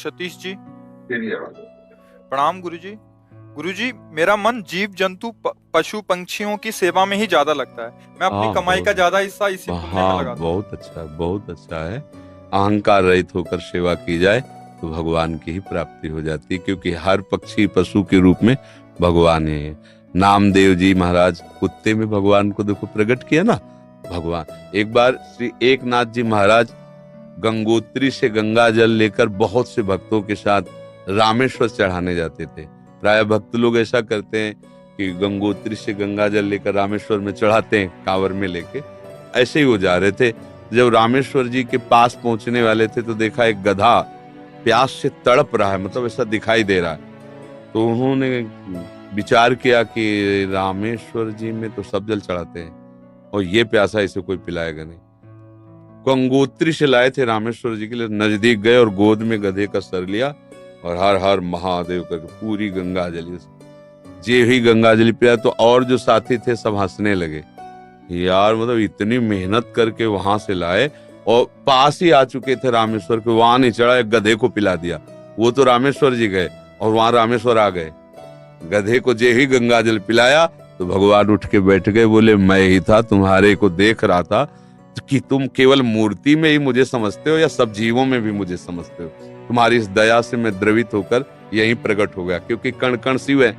सतीश जी। तेरी आवाज। प्रणाम गुरुजी। गुरुजी, मेरा मन जीव जंतु पशु पंछियों की सेवा में ही ज्यादा लगता है। मैं अपनी कमाई का ज्यादा हिस्सा इसी पुण्य में लगाता हूँ। बहुत अच्छा, बहुत अच्छा है। अहंकार रहित होकर सेवा की जाए तो भगवान की ही प्राप्ति हो जाती है, क्योंकि हर पक्षी पशु के रूप में भगवान है। नामदेव जी महाराज कुत्ते में भगवान को देखो प्रकट किया ना भगवान। एक बार श्री एकनाथ जी महाराज गंगोत्री से गंगा जल लेकर बहुत से भक्तों के साथ रामेश्वर चढ़ाने जाते थे। प्राय भक्त लोग ऐसा करते हैं कि गंगोत्री से गंगा जल लेकर रामेश्वर में चढ़ाते हैं कांवर में लेके। ऐसे ही वो जा रहे थे। जब रामेश्वर जी के पास पहुंचने वाले थे तो देखा एक गधा प्यास से तड़प रहा है, मतलब ऐसा दिखाई दे रहा है। तो उन्होंने विचार किया कि रामेश्वर जी में तो सब जल चढ़ाते हैं और ये प्यासा इसे कोई पिलाएगा नहीं। गंगोत्री से लाए थे रामेश्वर जी के लिए, नजदीक गए और गोद में गधे का सर लिया और हर हर महादेव करके पूरी गंगा जली। जे ही गंगा जली पिया तो और जो साथी थे सब हंसने लगे, यार मतलब इतनी मेहनत करके वहां से लाए और पास ही आ चुके थे रामेश्वर के, वहां नहीं चढ़ा, एक गधे को पिला दिया। वो तो रामेश्वर जी गए और वहां रामेश्वर आ गए। गधे को जे ही गंगा जल पिलाया तो भगवान उठ के बैठ गए, बोले मैं ही था, तुम्हारे को देख रहा था कि तुम केवल मूर्ति में ही मुझे समझते हो या सब जीवों में भी मुझे समझते हो। तुम्हारी इस दया से मैं द्रवित होकर यहीं प्रकट हो गया, क्योंकि कण कण शिव है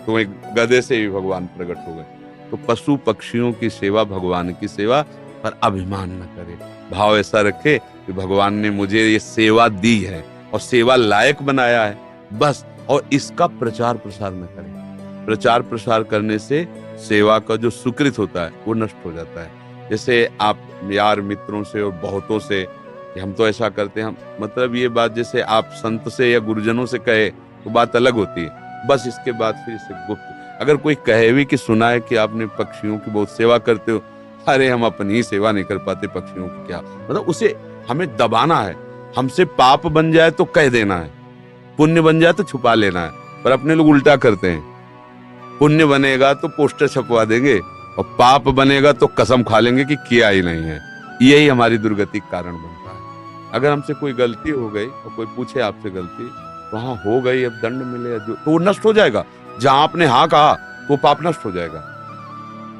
तो एक गधे से ही भगवान प्रकट हो गए। तो पशु पक्षियों की सेवा भगवान की सेवा, पर अभिमान न करे, भाव ऐसा रखे कि भगवान ने मुझे ये सेवा दी है और सेवा लायक बनाया है बस, और इसका प्रचार प्रसार न करे। प्रचार प्रसार करने से सेवा का जो सुकृत होता है वो नष्ट हो जाता है। जैसे आप यार मित्रों से और बहुतों से कि हम तो ऐसा करते हैं, मतलब ये बात जैसे आप संत से या गुरुजनों से कहे तो बात अलग होती है, बस इसके बाद फिर इसे गुप्त। अगर कोई कहे भी कि सुना है कि आपने पक्षियों की बहुत सेवा करते हो, अरे हम अपनी ही सेवा नहीं कर पाते, पक्षियों की क्या, मतलब उसे हमें दबाना है। हमसे पाप बन जाए तो कह देना है, पुण्य बन जाए तो छुपा लेना है, पर अपने लोग उल्टा करते हैं। पुण्य बनेगा तो पोस्टर छपवा देंगे और पाप बनेगा तो कसम खा लेंगे कि किया ही नहीं है। यही हमारी दुर्गति का कारण बनता है। अगर हमसे कोई गलती हो गई और कोई पूछे आपसे गलती, वहां हो गई, अब दंड मिले जो तो वो नष्ट हो जाएगा। जहां आपने हाँ कहा तो पाप नष्ट हो जाएगा।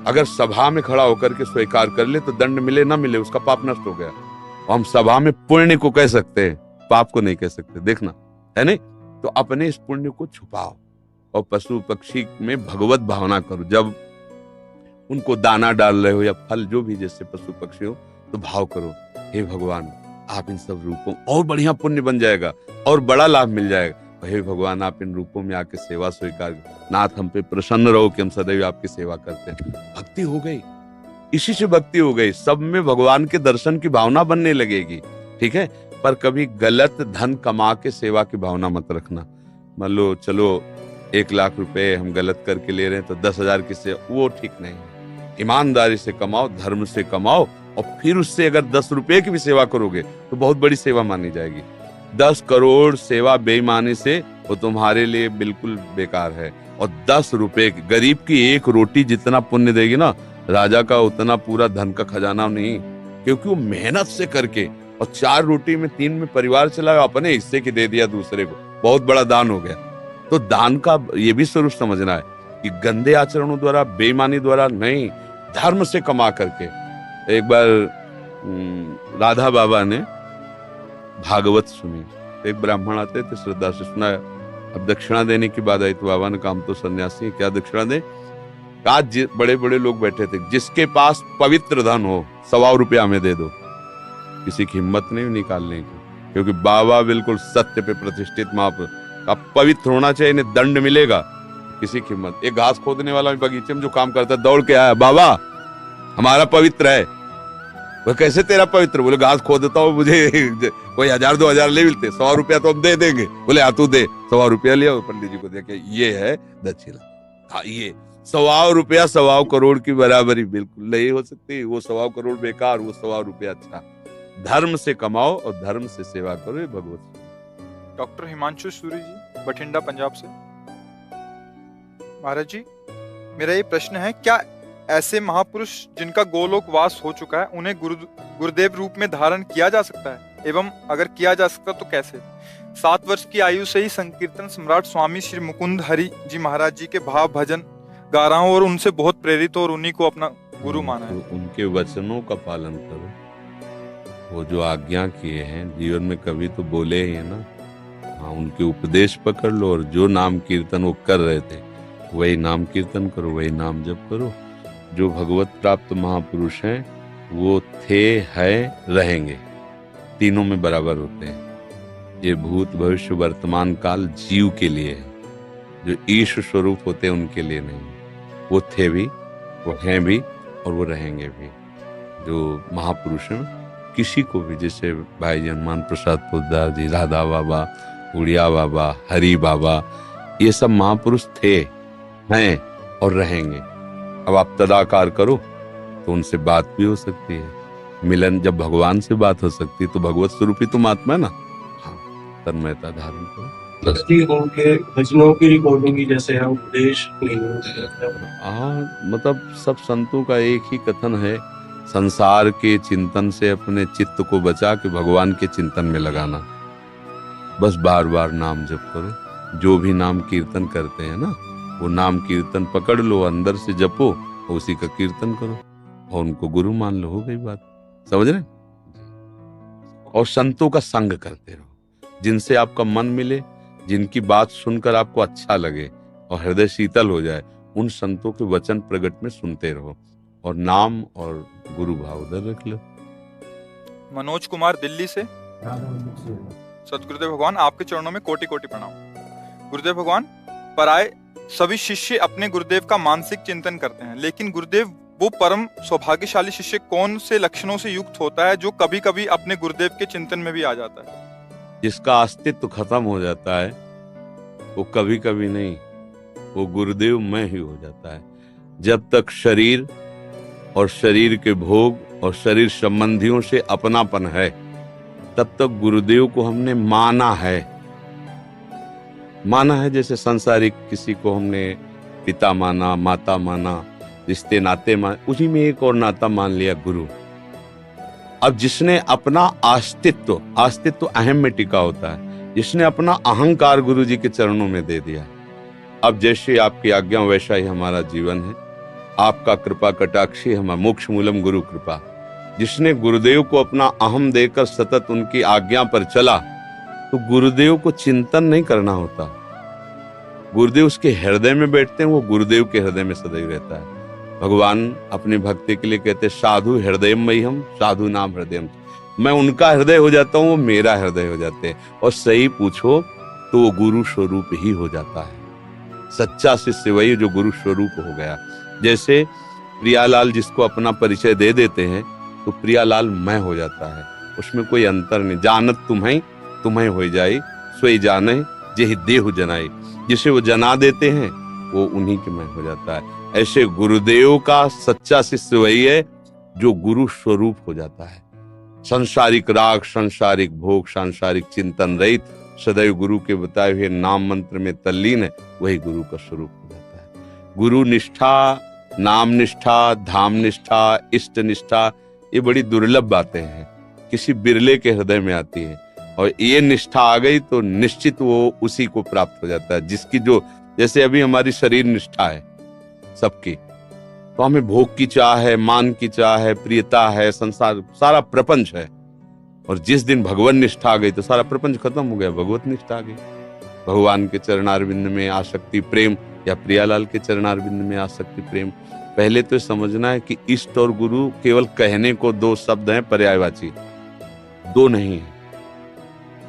अगर सभा में खड़ा होकर के स्वीकार कर ले तो दंड मिले ना मिले उसका पाप नष्ट हो गया। और हम सभा में पुण्य को कह सकते हैं, पाप को नहीं कह सकते, देखना है नहीं। तो अपने इस पुण्य को छुपाओ और पशु पक्षी में भगवत भावना करो। जब उनको दाना डाल रहे हो या फल जो भी जैसे पशु पक्षी हो, तो भाव करो, हे भगवान आप इन सब रूपों, और बढ़िया पुण्य बन जाएगा और बड़ा लाभ मिल जाएगा। हे भगवान आप इन रूपों में आके सेवा स्वीकार, नाथ हम पे प्रसन्न रहो कि हम सदैव आपकी सेवा करते हैं। भक्ति हो गई, इसी से भक्ति हो गई। सब में भगवान के दर्शन की भावना बनने लगेगी, ठीक है। पर कभी गलत धन कमा के सेवा की भावना मत रखना। मान लो चलो 1 लाख रुपए हम गलत करके ले रहे हैं तो 10,000 की सेवा, वो ठीक नहीं है। ईमानदारी से कमाओ, धर्म से कमाओ, और फिर उससे अगर 10 रुपए की भी सेवा करोगे तो बहुत बड़ी सेवा मानी जाएगी। 10 करोड़ सेवा बेईमानी से वो तुम्हारे लिए बिल्कुल बेकार है। और 10 रुपए गरीब की एक रोटी जितना पुण्य देगी ना, राजा का उतना पूरा धन का खजाना नहीं, क्योंकि वो मेहनत से करके, और 4 रोटी में 3 में परिवार चलाया, अपने हिस्से की दे दिया दूसरे को, बहुत बड़ा दान हो गया। तो दान का ये भी स्वरूप समझना है कि गंदे आचरणों द्वारा, बेईमानी द्वारा नहीं, धर्म से कमा करके। एक बार राधा बाबा ने भागवत सुनी, एक ब्राह्मण आते थे, श्रद्धा से सुना। अब दक्षिणा देने की बात आई तो बाबा ने काम तो सन्यासी है, क्या दक्षिणा दे। आज बड़े बड़े लोग बैठे थे, जिसके पास पवित्र धन हो 125 रुपया हमें दे दो। किसी की हिम्मत नहीं निकालने की, क्योंकि बाबा बिल्कुल सत्य पे प्रतिष्ठित महापुरुष। अब पवित्र होना चाहिए, इन्हें दंड मिलेगा। किसी की हिम्मत। एक घास खोदने वाला बगीचे में जो काम करता है दौड़ के आया, बाबा हमारा पवित्र है। वह कैसे तेरा पवित्र? बोले घास खोदता हूँ, मुझे कोई 1,000-2,000 ले मिलते, 100 रुपया तो हम दे देंगे। बोले हाँ तू दे। 100 रुपया लिया, पंडित जी को देखे, ये है दक्षिणा। हाँ ये 100 रुपया 100 करोड़ की बराबरी बिल्कुल नहीं हो सकती। वो 100 करोड़ बेकार, वो 100 रुपया अच्छा। धर्म से कमाओ और धर्म से सेवा करो, ये भगवत। डॉक्टर हिमांशु सूरी जी, बठिंडा, पंजाब से। महाराज जी, मेरा ये प्रश्न है, क्या ऐसे महापुरुष जिनका गोलोक वास हो चुका है, उन्हें गुरुदेव रूप में धारण किया जा सकता है? एवं अगर किया जा सकता तो कैसे? 7 वर्ष की आयु से ही संकीर्तन सम्राट स्वामी श्री मुकुंद हरि जी महाराज जी के भाव भजन गा रहा हूँ और उनसे बहुत प्रेरित और उन्हीं को अपना गुरु माना है। उनके वचनों का पालन करो, वो जो आज्ञा किए हैं जीवन में कभी तो बोले ही है ना। हाँ, उनके उपदेश पकड़ लो और जो नाम कीर्तन वो कर रहे थे वही नाम कीर्तन करो, वही नाम जप करो। जो भगवत प्राप्त महापुरुष हैं वो थे, हैं, रहेंगे, तीनों में बराबर होते हैं। ये भूत भविष्य वर्तमान काल जीव के लिए है, जो ईश स्वरूप होते हैं उनके लिए नहीं। वो थे भी, वो हैं भी और वो रहेंगे भी। जो महापुरुष हैं किसी को भी, जैसे भाई जी हनुमान प्रसाद पोद्दार जी, राधा बाबा, उड़िया बाबा, हरि बाबा, ये सब महापुरुष थे, हैं और रहेंगे। अब आप तदाकार करो तो उनसे बात भी हो सकती है। मिलन, जब भगवान से बात हो सकती है तो भगवत स्वरूप ही तुम आत्मा है ना। हाँ, तन्मयता धारण करो। उनके भजनों की रिकॉर्डिंग की जैसे है उपदेश नहीं होते। हाँ, मतलब सब संतों का एक ही कथन है, संसार के चिंतन से अपने चित्त को बचा के भगवान के चिंतन में लगाना। बस बार बार नाम जप करो। जो भी नाम कीर्तन करते हैं ना, वो नाम कीर्तन पकड़ लो, अंदर से जपो, उसी का कीर्तन करो और उनको गुरु मान लो, हो गई बात। समझ रहे? और संतों का संग करते रहो, जिनसे आपका मन मिले, जिनकी बात सुनकर आपको अच्छा लगे और हृदय शीतल हो जाए, उन संतों के वचन प्रगट में सुनते रहो और नाम और गुरु भाव उधर रख लो। मनोज कुमार दिल्ली से। सतगुरुदेव भगवान, आपके चरणों में कोटि कोटि प्रणाम। गुरुदेव भगवान, पराये सभी शिष्य अपने गुरुदेव का मानसिक चिंतन करते हैं, लेकिन गुरुदेव वो परम सौभाग्यशाली शिष्य कौन से लक्षणों से युक्त होता है जो कभी कभी अपने गुरुदेव के चिंतन में भी आ जाता है? जिसका अस्तित्व खत्म हो जाता है वो कभी कभी नहीं, वो गुरुदेव में ही हो जाता है। जब तक शरीर और शरीर के भोग और शरीर संबंधियों से अपनापन है, तब तक गुरुदेव को हमने माना है। जैसे संसारिक किसी को हमने पिता माना, माता माना, रिश्ते नाते मान, उसी में एक और नाता मान लिया, गुरु। अब जिसने अपना अस्तित्व अहम में टिका होता है, जिसने अपना अहंकार गुरु जी के चरणों में दे दिया, अब जैसे आपकी आज्ञा वैसा ही हमारा जीवन है। आपका कृपा कटाक्षी हमारा मोक्ष मूलम गुरु कृपा। जिसने गुरुदेव को अपना अहम देकर सतत उनकी आज्ञा पर चला, तो गुरुदेव को चिंतन नहीं करना होता। गुरुदेव उसके हृदय में बैठते हैं, वो गुरुदेव के हृदय में सदैव रहता है। भगवान अपनी भक्ति के लिए कहते साधु हृदयम मह्यम, साधु नाम हृदयम। मैं उनका हृदय हो जाता हूँ, वो मेरा हृदय हो जाते हैं। और सही पूछो तो वो गुरु स्वरूप ही हो जाता है। सच्चा शिष्य वही जो गुरु स्वरूप हो गया। जैसे प्रियालाल जिसको अपना परिचय दे देते हैं तो प्रियालाल मैं हो जाता है, उसमें कोई अंतर नहीं। जानत तुम्हें हो जाए, सोई जाने जेहि देहु जनाई। जिसे वो जना देते हैं वो उन्हीं के मैं हो जाता है। ऐसे गुरुदेव का सच्चा शिष्य वही है जो गुरु स्वरूप हो जाता है। सांसारिक राग, सांसारिक भोग, सांसारिक चिंतन रहित, सदैव गुरु के बताए हुए नाम मंत्र में तल्लीन है, वही गुरु का स्वरूप हो जाता है। गुरु निष्ठा, नाम निष्ठा, धाम निष्ठा, इष्ट निष्ठा, ये बड़ी दुर्लभ बातें हैं, किसी बिरले के हृदय में आती है। और ये निष्ठा आ गई तो निश्चित वो उसी को प्राप्त हो जाता है जिसकी जो, जैसे अभी हमारी शरीर निष्ठा है सबकी, तो हमें भोग की चाह है, मान की चाह है, प्रियता है, संसार सारा प्रपंच है। और जिस दिन भगवान निष्ठा आ गई तो सारा प्रपंच खत्म हो गया, भगवत निष्ठा आ गई। भगवान के चरणारविंद में आसक्ति प्रेम, या प्रियालाल के चरणारविंद में आसक्ति प्रेम। पहले तो समझना है कि इष्ट और गुरु केवल कहने को दो शब्द हैं, पर्यायवाची, दो नहीं है।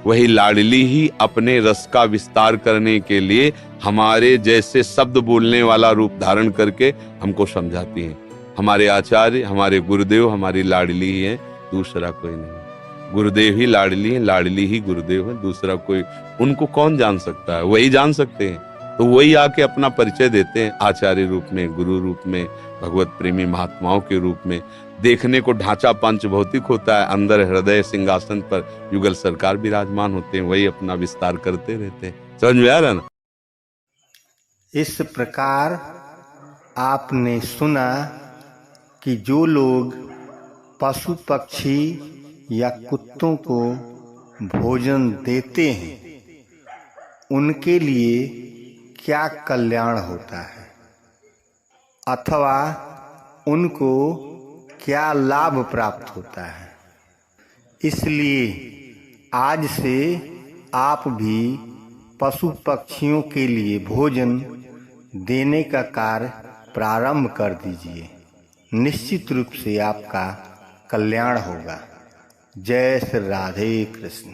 वही लाडली ही अपने रस का विस्तार करने के लिए हमारे जैसे शब्द बोलने वाला रूप धारण करके हमको समझाती हैं। हमारे आचार्य, हमारे गुरुदेव हमारी लाडली ही है, दूसरा कोई नहीं। गुरुदेव ही लाडली है, लाडली ही गुरुदेव है, दूसरा कोई उनको कौन जान सकता है, वही जान सकते हैं। तो वही आके अपना परिचय देते हैं आचार्य रूप में, गुरु रूप में, भगवत प्रेमी महात्माओं के रूप में। देखने को ढांचा पंच भौतिक होता है, अंदर हृदय सिंहासन पर युगल सरकार विराजमान होते हैं, वही अपना विस्तार करते रहते हैं। समझ में आ रहा ना? इस प्रकार आपने सुना कि जो लोग पशु पक्षी या कुत्तों को भोजन देते हैं उनके लिए क्या कल्याण होता है अथवा उनको क्या लाभ प्राप्त होता है। इसलिए आज से आप भी पशु पक्षियों के लिए भोजन देने का कार्य प्रारंभ कर दीजिए। निश्चित रूप से आपका कल्याण होगा। जय श्री राधे कृष्ण।